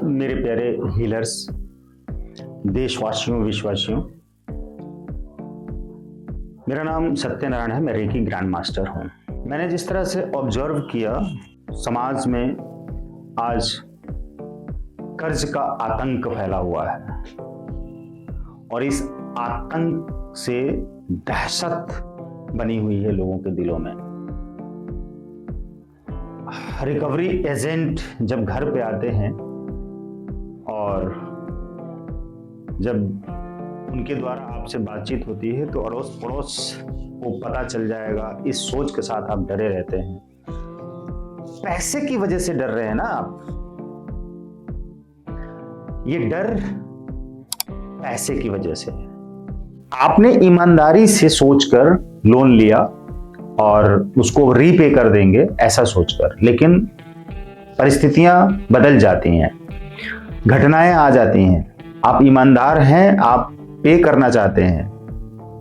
मेरे प्यारे हीलर्स, देशवासियों, विश्ववासियों, मेरा नाम सत्यनारायण है। मैं रेकी ग्रैंड मास्टर हूँ। मैंने जिस तरह से ऑब्जर्व किया, समाज में आज कर्ज का आतंक फैला हुआ है और इस आतंक से दहशत बनी हुई है लोगों के दिलों में। रिकवरी एजेंट जब घर पे आते हैं और जब उनके द्वारा आपसे बातचीत होती है तो अड़ोस पड़ोस को पता चल जाएगा, इस सोच के साथ आप डरे रहते हैं। पैसे की वजह से डर रहे हैं ना आप। ये डर पैसे की वजह से है। आपने ईमानदारी से सोचकर लोन लिया और उसको रीपे कर देंगे ऐसा सोचकर, लेकिन परिस्थितियां बदल जाती हैं, घटनाएं आ जाती हैं। आप ईमानदार हैं, आप पे करना चाहते हैं,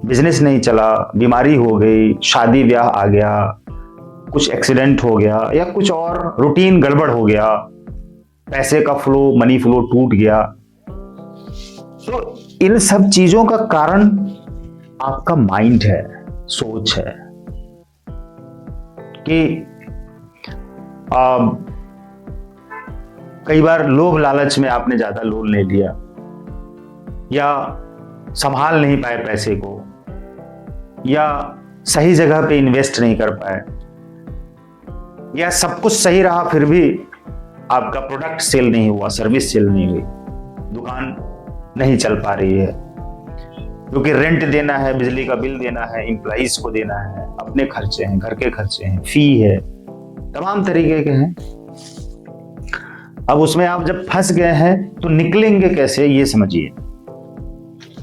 बिजनेस नहीं चला, बीमारी हो गई, शादी ब्याह आ गया, कुछ एक्सीडेंट हो गया या कुछ और रूटीन गड़बड़ हो गया, पैसे का फ्लो, मनी फ्लो टूट गया। तो इन सब चीजों का कारण आपका माइंड है, सोच है कि कई बार लोभ लालच में आपने ज्यादा लोन ले लिया या संभाल नहीं पाए पैसे को या सही जगह पे इन्वेस्ट नहीं कर पाए या सब कुछ सही रहा फिर भी आपका प्रोडक्ट सेल नहीं हुआ, सर्विस सेल नहीं हुई, दुकान नहीं चल पा रही है क्योंकि रेंट देना है, बिजली का बिल देना है, एम्प्लॉइज को देना है, अपने खर्चे हैं, घर के खर्चे हैं, फी है, तमाम तरीके के हैं। अब उसमें आप जब फंस गए हैं तो निकलेंगे कैसे, ये समझिए।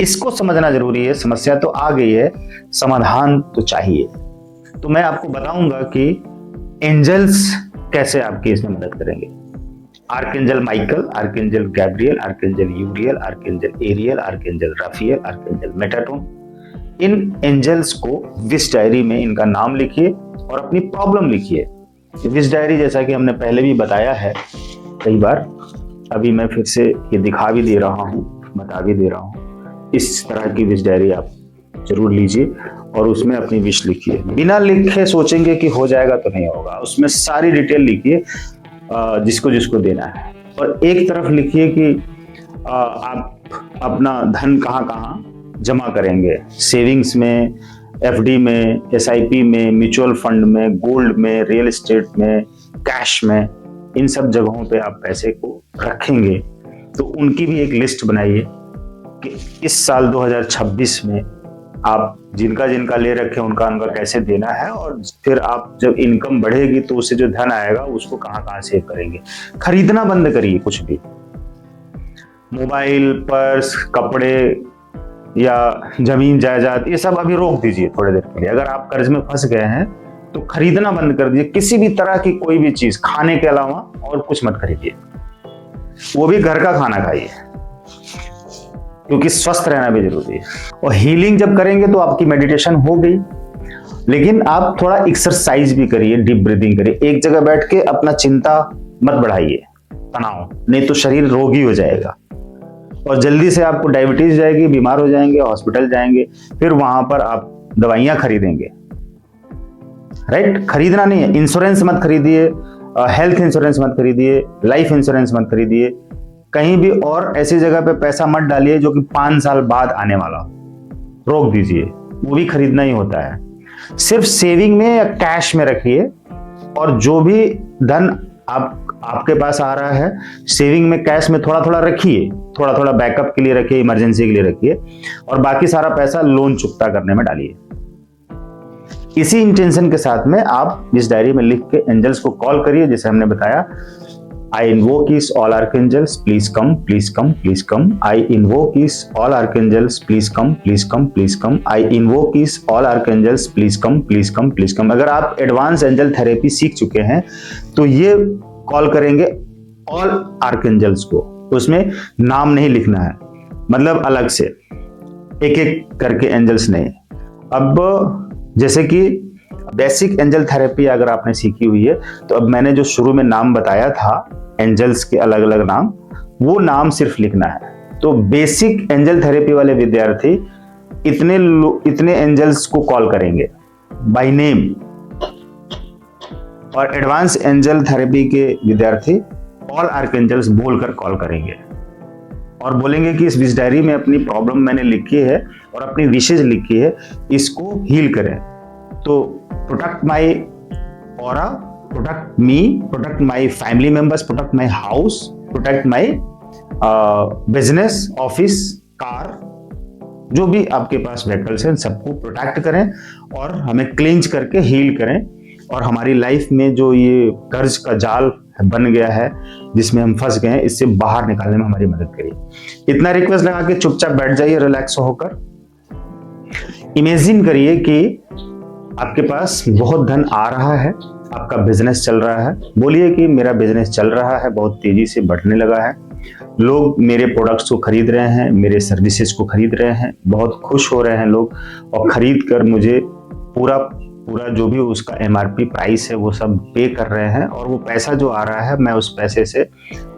इसको समझना जरूरी है। समस्या तो आ गई है, समाधान तो चाहिए। तो मैं आपको बताऊंगा कि एंजल्स कैसे आपकी इसमें मदद करेंगे। Archangel Michael, archangel Gabriel, archangel Uriel, archangel Ariel, archangel Raphael, archangel Metatron. इन एंजल्स को विश डायरी में इनका नाम लिखिए और अपनी प्रॉब्लम लिखिए। विश डायरी जैसा कि हमने पहले भी बताया है कई बार, अभी मैं फिर से ये दिखा भी दे रहा हूँ, बता भी दे रहा हूँ। इस तरह की विश डायरी आप जरूर लीजिए और उसमें अपनी विश लिखिए। बिना लिखे सोचेंगे कि हो जाएगा तो नहीं होगा। उसमें सारी डिटेल लिखिए जिसको जिसको देना है, और एक तरफ लिखिए कि आप अपना धन कहाँ कहाँ जमा करेंगे। सेविंग्स में, एफडी में, एसआईपी में, म्यूचुअल फंड में, गोल्ड में, रियल एस्टेट में, कैश में, इन सब जगहों पे आप पैसे को रखेंगे। तो उनकी भी एक लिस्ट बनाइए कि इस साल 2026 में आप जिनका जिनका ले रखे उनका कैसे देना है, और फिर आप जब इनकम बढ़ेगी तो उससे जो धन आएगा उसको कहाँ कहाँ सेव करेंगे। खरीदना बंद करिए कुछ भी, मोबाइल, पर्स, कपड़े या जमीन जायदाद, ये सब अभी रोक दीजिए थोड़ी देर के लिए। अगर आप कर्ज में फंस गए हैं तो खरीदना बंद कर दीजिए। किसी भी तरह की कोई भी चीज खाने के अलावा और कुछ मत खरीदिए, वो भी घर का खाना खाइए, क्योंकि स्वस्थ रहना भी जरूरी है। और हीलिंग जब करेंगे तो आपकी मेडिटेशन हो गई, लेकिन आप थोड़ा एक्सरसाइज भी करिए, डीप ब्रीदिंग करिए। एक जगह बैठ के अपना चिंता मत बढ़ाइए, तनाव, नहीं तो शरीर रोगी हो जाएगा और जल्दी से आपको डायबिटीज जाएगी, बीमार हो जाएंगे, हॉस्पिटल जाएंगे, फिर वहां पर आप दवाइयां खरीदेंगे। राइट? खरीदना नहीं है। इंश्योरेंस मत खरीदिए, हेल्थ इंश्योरेंस मत खरीदिए, लाइफ इंश्योरेंस मत खरीदिए, कहीं भी और ऐसी जगह पे पैसा मत डालिए जो कि 5 साल बाद आने वाला हो। रोक दीजिए, वो भी खरीदना ही होता है। सिर्फ सेविंग में या कैश में रखिए, और जो भी धन आपके पास आ रहा है सेविंग में, कैश में थोड़ा थोड़ा रखिए, थोड़ा थोड़ा बैकअप के लिए रखिए, इमरजेंसी के लिए रखिए, और बाकी सारा पैसा लोन चुकता करने में डालिए। इसी इंटेंशन के साथ में आप इस डायरी में लिख के एंजल्स को कॉल करिए, जैसे हमने बताया। I invoke is all archangels, please come, please come, please come. I invoke is all archangels, please come, please come, please come. I invoke is all archangels, please come, please come, please come. अगर आप advance angel therapy सीख चुके हैं तो ये call करेंगे all archangels को। उसमें नाम नहीं लिखना है, मतलब अलग से एक एक करके एंजल्स नहीं। अब जैसे कि बेसिक एंजल थेरेपी अगर आपने सीखी हुई है तो अब मैंने जो शुरू में नाम बताया था एंजल्स के अलग अलग नाम, वो नाम सिर्फ लिखना है। तो बेसिक एंजल थेरेपी वाले विद्यार्थी इतने एंजल्स को कॉल करेंगे बाय नेम, और एडवांस एंजल थेरेपी के विद्यार्थी ऑल आर्कएंजल्स बोलकर कॉल करेंगे और बोलेंगे कि इस विश डायरी में अपनी प्रॉब्लम मैंने लिखी है और अपनी विशेष लिखी है, इसको हील करें। तो protect my aura, protect me, protect my family members, protect my house, protect my business, office, car, जो भी आपके पास व्हीकल्स हैं सबको प्रोटेक्ट करें और हमें क्लींज करके हील करें, और हमारी लाइफ में जो ये कर्ज का जाल बन गया है जिसमें हम फंस गए हैं, इससे बाहर निकालने में हमारी मदद करिए। इतना रिक्वेस्ट लगा के चुपचाप बैठ जाइए रिलैक्स होकर। इमेजिन करिए कि आपके पास बहुत धन आ रहा है, आपका बिजनेस चल रहा है। बोलिए कि मेरा बिजनेस चल रहा है, बहुत तेजी से बढ़ने लगा है, लोग मेरे प्रोडक्ट्स को खरीद रहे हैं, मेरे सर्विसेज को खरीद रहे हैं, बहुत खुश हो रहे हैं लोग, और खरीद कर मुझे पूरा जो भी उसका MRP प्राइस है वो सब पे कर रहे हैं, और वो पैसा जो आ रहा है मैं उस पैसे से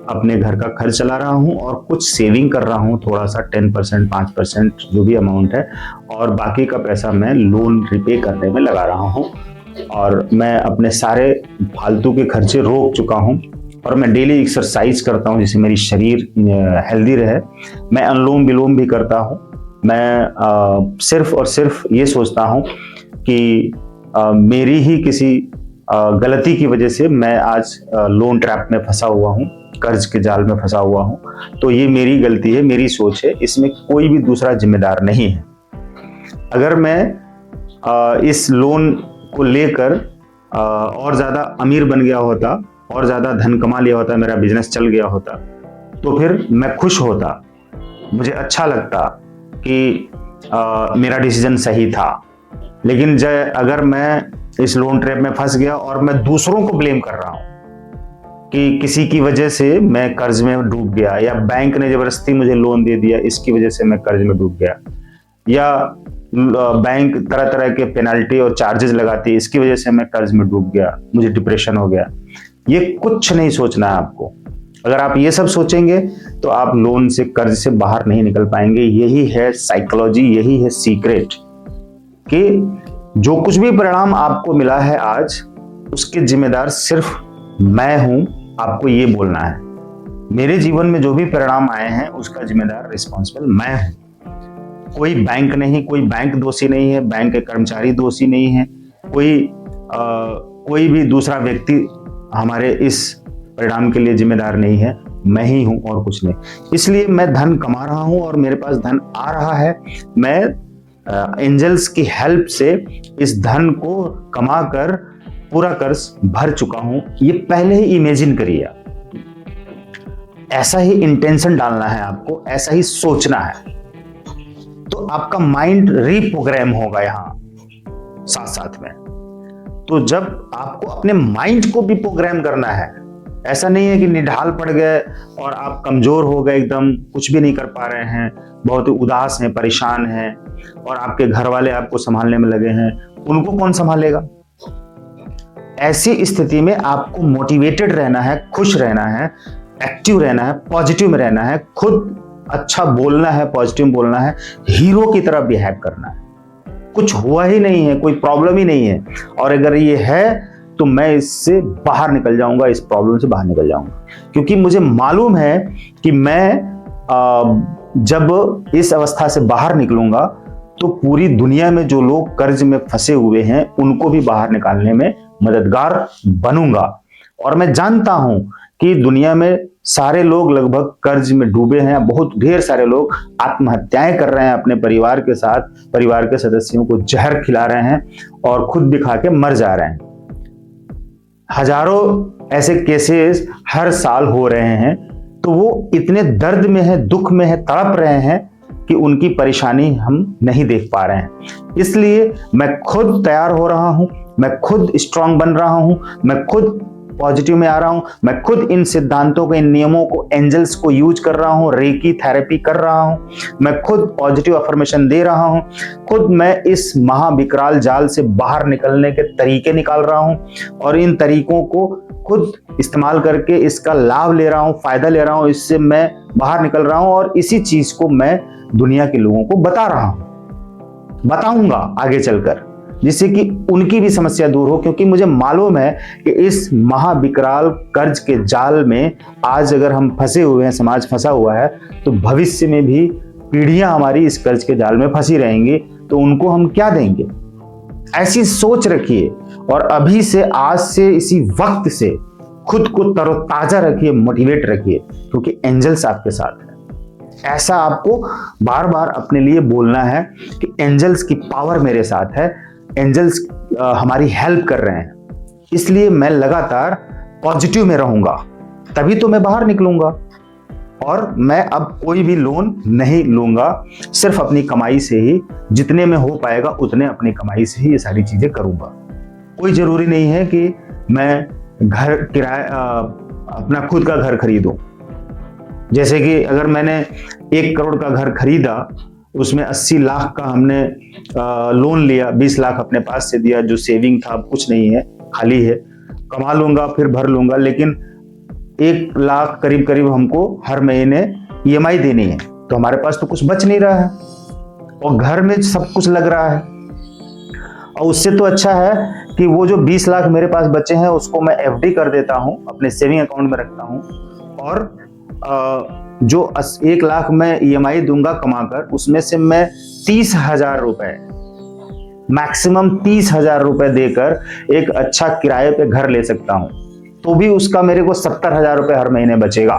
अपने घर का खर्च चला रहा हूँ और कुछ सेविंग कर रहा हूँ, थोड़ा सा 10%, 5% जो भी अमाउंट है, और बाकी का पैसा मैं लोन रिपे करने में लगा रहा हूँ, और मैं अपने सारे फालतू के खर्चे रोक चुका हूँ, और मैं डेली एक्सरसाइज करता हूँ जिससे मेरी शरीर हेल्दी रहे। मैं अनुलोम विलोम भी करता हूँ। मैं सिर्फ और सिर्फ ये सोचता हूँ कि मेरी ही किसी गलती की वजह से मैं आज लोन ट्रैप में फंसा हुआ हूँ, कर्ज के जाल में फंसा हुआ हूँ, तो ये मेरी गलती है, मेरी सोच है, इसमें कोई भी दूसरा जिम्मेदार नहीं है। अगर मैं इस लोन को लेकर और ज़्यादा अमीर बन गया होता और ज़्यादा धन कमा लिया होता, मेरा बिजनेस चल गया होता, तो फिर मैं खुश होता, मुझे अच्छा लगता कि मेरा डिसीजन सही था। लेकिन अगर मैं इस लोन ट्रैप में फंस गया और मैं दूसरों को ब्लेम कर रहा हूँ कि किसी की वजह से मैं कर्ज में डूब गया, या बैंक ने जबरदस्ती मुझे लोन दे दिया इसकी वजह से मैं कर्ज में डूब गया, या बैंक तरह तरह के पेनल्टी और चार्जेस लगाती इसकी वजह से मैं कर्ज में डूब गया, मुझे डिप्रेशन हो गया, ये कुछ नहीं सोचना है आपको। अगर आप ये सब सोचेंगे तो आप लोन से, कर्ज से बाहर नहीं निकल पाएंगे। यही है साइकोलॉजी, यही है सीक्रेट, कि जो कुछ भी परिणाम आपको मिला है आज, उसके जिम्मेदार सिर्फ मैं हूं। आपको ये बोलना है, मेरे जीवन में जो भी परिणाम आए हैं उसका जिम्मेदार, रिस्पॉन्सिबल मैं हूं। कोई बैंक नहीं, कोई बैंक दोषी नहीं है, बैंक के कर्मचारी दोषी नहीं है, कोई भी दूसरा व्यक्ति हमारे इस परिणाम के लिए जिम्मेदार नहीं है, मैं ही हूं और कुछ नहीं। इसलिए मैं धन कमा रहा हूं और मेरे पास धन आ रहा है। मैं एंजल्स की हेल्प से इस धन को कमाकर पूरा कर्ज भर चुका हूं। ये पहले ही इमेजिन करिए। ऐसा ही इंटेंशन डालना है आपको, ऐसा ही सोचना है, तो आपका माइंड रीप्रोग्राम होगा यहां साथ साथ में। तो जब आपको अपने माइंड को भी प्रोग्राम करना है, ऐसा नहीं है कि निढाल पड़ गए और आप कमजोर हो गए, एकदम कुछ भी नहीं कर पा रहे हैं, बहुत उदास हैं, परेशान हैं, और आपके घर वाले आपको संभालने में लगे हैं, उनको कौन संभालेगा? ऐसी स्थिति में आपको मोटिवेटेड रहना है, खुश रहना है, एक्टिव रहना है, पॉजिटिव में रहना है, खुद अच्छा बोलना है, पॉजिटिव बोलना है, हीरो की तरह बिहेव करना है। कुछ हुआ ही नहीं है, कोई प्रॉब्लम ही नहीं है, और अगर ये है तो मैं इससे बाहर निकल जाऊंगा, इस प्रॉब्लम से बाहर निकल जाऊंगा, क्योंकि मुझे मालूम है कि मैं जब इस अवस्था से बाहर निकलूंगा तो पूरी दुनिया में जो लोग कर्ज में फंसे हुए हैं उनको भी बाहर निकालने में मददगार बनूंगा। और मैं जानता हूं कि दुनिया में सारे लोग लगभग कर्ज में डूबे हैं, बहुत ढेर सारे लोग आत्महत्याएं कर रहे हैं, अपने परिवार के साथ, परिवार के सदस्यों को जहर खिला रहे हैं और खुद भी खा के मर जा रहे हैं। हजारों ऐसे केसेस हर साल हो रहे हैं, तो वो इतने दर्द में है, दुख में है, तड़प रहे हैं कि उनकी परेशानी हम नहीं देख पा रहे हैं। इसलिए मैं खुद तैयार हो रहा हूं, मैं खुद स्ट्रांग बन रहा हूं, मैं खुद पॉजिटिव में आ रहा हूं, मैं खुद इन सिद्धांतों को, इन नियमों को, एंजल्स को यूज कर रहा हूं, रेकी थेरेपी कर रहा हूं, मैं खुद पॉजिटिव अफर्मेशन दे रहा हूं, खुद मैं इस महाविकराल जाल से बाहर निकलने के तरीके निकाल रहा हूं, और इन तरीकों को खुद इस्तेमाल करके इसका लाभ ले रहा हूं, फायदा ले रहा हूं, इससे मैं बाहर निकल रहा हूं और इसी चीज को मैं दुनिया के लोगों को बता रहा हूं, बताऊंगा आगे चलकर, जिससे कि उनकी भी समस्या दूर हो। क्योंकि मुझे मालूम है कि इस महाविकराल कर्ज के जाल में आज अगर हम फंसे हुए हैं, समाज फंसा हुआ है, तो भविष्य में भी पीढ़ियां हमारी इस कर्ज के जाल में फंसी रहेंगी, तो उनको हम क्या देंगे। ऐसी सोच रखिए और अभी से, आज से, इसी वक्त से खुद को तरोताजा रखिए, मोटिवेट रखिए, क्योंकि एंजल्स आपके साथ है। ऐसा आपको बार बार अपने लिए बोलना है कि एंजल्स की पावर मेरे साथ है, एंजल्स हमारी हेल्प कर रहे हैं, इसलिए मैं लगातार पॉजिटिव में रहूंगा, तभी तो मैं बाहर निकलूंगा। और मैं अब कोई भी लोन नहीं लूंगा, सिर्फ अपनी कमाई से ही, जितने में हो पाएगा उतने अपनी कमाई से ही ये सारी चीजें करूंगा। कोई जरूरी नहीं है कि मैं घर किराया अपना खुद का घर खरीदूं। जैसे कि अगर मैंने 1 करोड़ का घर खरीदा, उसमें 80 लाख का हमने लोन लिया, 20 लाख अपने पास से दिया, जो सेविंग था कुछ नहीं है, खाली है, कमा लूंगा फिर भर लूंगा, लेकिन 1 लाख करीब करीब हमको हर महीने EMI देनी है, तो हमारे पास तो कुछ बच नहीं रहा है और घर में सब कुछ लग रहा है। और उससे तो अच्छा है कि वो जो 20 लाख मेरे पास बचे हैं उसको मैं FD कर देता हूं, अपने सेविंग अकाउंट में रखता हूं, और जो 1 लाख मैं EMI दूंगा कमाकर, उसमें से मैं 30,000 रुपए, मैक्सिमम 30,000 रुपए देकर एक अच्छा किराए पे घर ले सकता हूं, तो भी उसका मेरे को 70,000 रुपए हर महीने बचेगा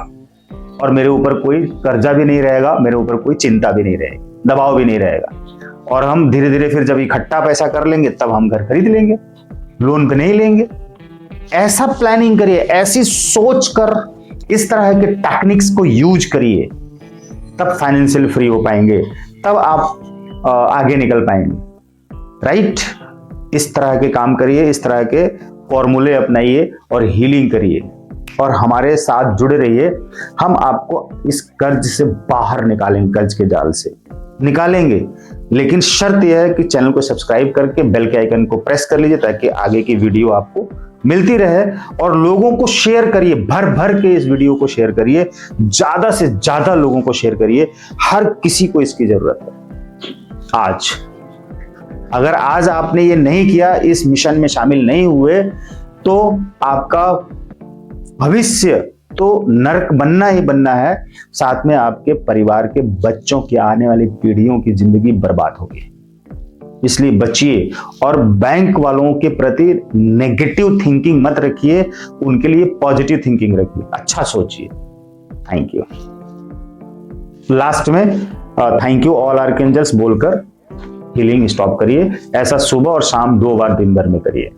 और मेरे ऊपर कोई कर्जा भी नहीं रहेगा, मेरे ऊपर कोई चिंता भी नहीं रहेगी, दबाव भी नहीं रहेगा। और हम धीरे धीरे फिर जब इकट्ठा पैसा कर लेंगे तब हम घर खरीद लेंगे, लोन पे नहीं लेंगे। ऐसा प्लानिंग करिए, ऐसी सोच कर इस तरह के टेक्निक्स को यूज करिए, तब फाइनेंशियल फ्री हो पाएंगे, तब आप आगे निकल पाएंगे। राइट? इस तरह के काम करिए, इस तरह के फॉर्मूले अपनाइए और हीलिंग करिए और हमारे साथ जुड़े रहिए। हम आपको इस कर्ज से बाहर निकालेंगे, कर्ज के जाल से निकालेंगे, लेकिन शर्त यह है कि चैनल को सब्सक्राइब करके बेल के आइकन को प्रेस कर लीजिए, ताकि आगे की वीडियो आपको मिलती रहे। और लोगों को शेयर करिए, भर भर के इस वीडियो को शेयर करिए, ज्यादा से ज्यादा लोगों को शेयर करिए, हर किसी को इसकी जरूरत है। आज अगर आज आपने ये नहीं किया, इस मिशन में शामिल नहीं हुए, तो आपका भविष्य तो नरक बनना ही बनना है, साथ में आपके परिवार के बच्चों की, आने वाली पीढ़ियों की जिंदगी बर्बाद होगी। इसलिए बचिए और बैंक वालों के प्रति नेगेटिव थिंकिंग मत रखिए, उनके लिए पॉजिटिव थिंकिंग रखिए, अच्छा सोचिए। Thank you. लास्ट में थैंक यू ऑल आर्कएंजल्स बोलकर हीलिंग स्टॉप करिए। ऐसा सुबह और शाम 2 बार दिन भर में करिए।